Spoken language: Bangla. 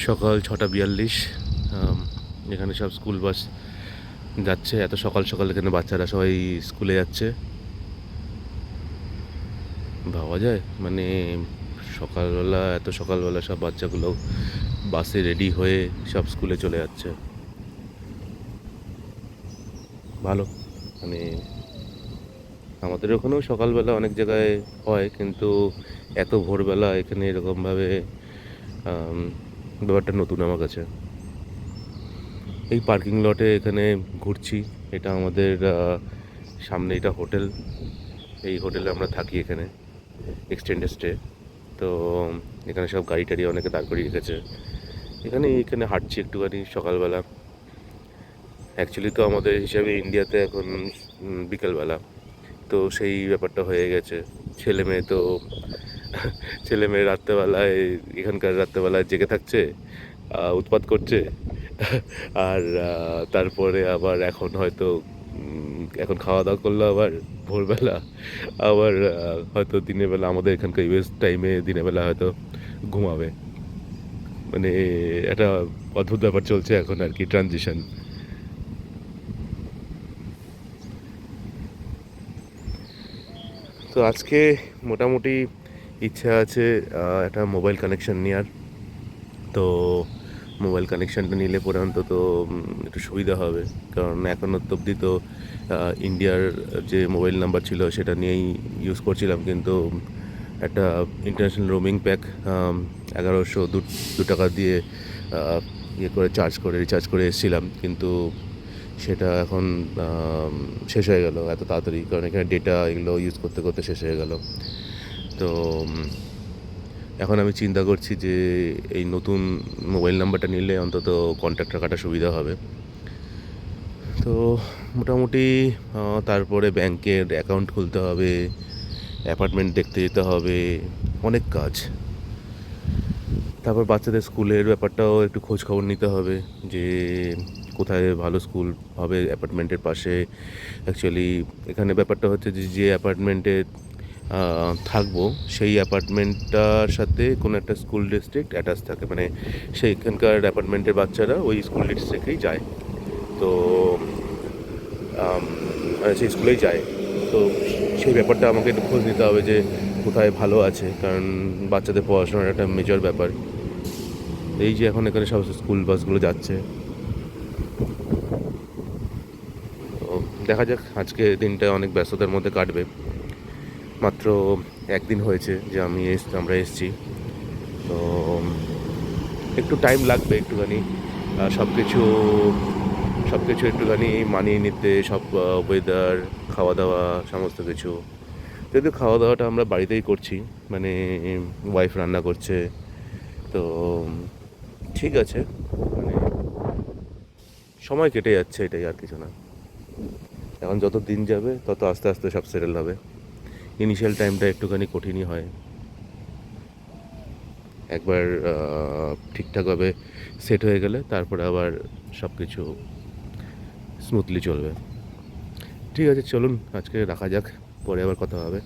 সকাল 6:42। এখানে সব স্কুল বাস যাচ্ছে। এত সকাল সকাল এখানে বাচ্চারা সবাই স্কুলে যাচ্ছে, ভাবা যায়? মানে সকালবেলা, এত সকালবেলা সব বাচ্চাগুলো বাসে রেডি হয়ে সব স্কুলে চলে যাচ্ছে। ভালো, মানে আমাদের ওখানেও সকালবেলা অনেক জায়গায় হয়, কিন্তু এত ভোরবেলা এখানে এরকমভাবে ব্যাপারটা নতুন আমার কাছে। এই পার্কিং লটে এখানে ঘুরছি। এটা আমাদের সামনে, এটা হোটেল। এই হোটেলে আমরা থাকি এখানে, এক্সটেন্ডেড স্টে। তো এখানে সব গাড়ি টাড়ি অনেকে দাঁড় করিয়ে রেখেছে। এখানে হাঁটছি একটুখানি সকালবেলা। অ্যাকচুয়ালি তো আমাদের হিসাবে ইন্ডিয়াতে এখন বিকেলবেলা, তো সেই ব্যাপারটা হয়ে গেছে। ছেলে মেয়ে তো ছেলে মেয়ে রাত্রেবেলায়, এখানকার রাত্রেবেলায় জেগে থাকছে, উৎপাত করছে। আর তারপরে আবার এখন হয়তো এখন খাওয়া দাওয়া করলো, আবার ভোরবেলা আবার হয়তো দিনের বেলা আমাদের এখানকার ইউএস টাইমে দিনের বেলা হয়তো ঘুমাবে। মানে একটা অদ্ভুত ব্যাপার চলছে এখন আর কি, ট্রানজিশন। তো আজকে মোটামুটি ইচ্ছা আছে একটা মোবাইল কানেকশান নেওয়ার। তো মোবাইল কানেকশানটা নিলে পরে অন্তত একটু সুবিধা হবে, কারণ এখনও অবধি তো ইন্ডিয়ার যে মোবাইল নাম্বার ছিল সেটা নিয়েই ইউজ করছিলাম, কিন্তু একটা ইন্টারন্যাশনাল রোমিং প্যাক 1102 টাকা দিয়ে ইয়ে করে রিচার্জ করে এসেছিলাম, কিন্তু সেটা এখন শেষ হয়ে গেল এত তাড়াতাড়ি, কারণ এখানে ডেটা এগুলো ইউজ করতে করতে শেষ হয়ে গেল। তো এখন আমি চিন্তা করছি যে এই নতুন মোবাইল নাম্বারটা নিলে অন্তত কন্ট্যাক্ট রাখাটা সুবিধা হবে। তো মোটামুটি তারপরে ব্যাংকের অ্যাকাউন্ট খুলতে হবে, অ্যাপার্টমেন্ট দেখতে যেতে হবে, অনেক কাজ। তারপর বাচ্চাদের স্কুলের ব্যাপারটাও একটু খোঁজ খবর নিতে হবে, যে কোথায় ভালো স্কুল হবে অ্যাপার্টমেন্টের পাশে। অ্যাকচুয়ালি এখানে ব্যাপারটা হচ্ছে যে যে অ্যাপার্টমেন্টে থাকবো সেই অ্যাপার্টমেন্টটার সাথে কোনো একটা স্কুল ডিস্ট্রিক্ট অ্যাটাচ থাকে, মানে সেইখানকার অ্যাপার্টমেন্টের বাচ্চারা ওই স্কুল ডিস্ট্রিক্টেই যায়। তো সেই স্কুলেই যায়। তো সেই ব্যাপারটা আমাকে একটু খোঁজ নিতে হবে যে কোথায় ভালো আছে, কারণ বাচ্চাদের পড়াশোনার একটা মেজর ব্যাপার। এই যে এখন এখানে সব স্কুল বাসগুলো যাচ্ছে, তো দেখা যাক। আজকে দিনটা অনেক ব্যস্ততার মধ্যে কাটবে। মাত্র একদিন হয়েছে যে আমরা এসেছি, তো একটু টাইম লাগবে একটুখানি সব কিছু একটুখানি মানিয়ে নিতে, সব ওয়েদার, খাওয়া দাওয়া, সমস্ত কিছু। যদিও খাওয়া দাওয়াটা আমরা বাড়িতেই করছি, মানে ওয়াইফ রান্না করছে। তো ঠিক আছে, মানে সময় কেটে যাচ্ছে, এটাই আর কিছু না। এখন যত দিন যাবে তত আস্তে আস্তে সব সেটেল হবে। ইনিশিয়াল টাইমটা একটুখানি কঠিনই হয়। একবার ঠিকঠাকভাবে সেট হয়ে গেলে তারপরে আবার সব কিছু স্মুথলি চলবে। ঠিক আছে, চলুন আজকে রাখা যাক, পরে আবার কথা হবে।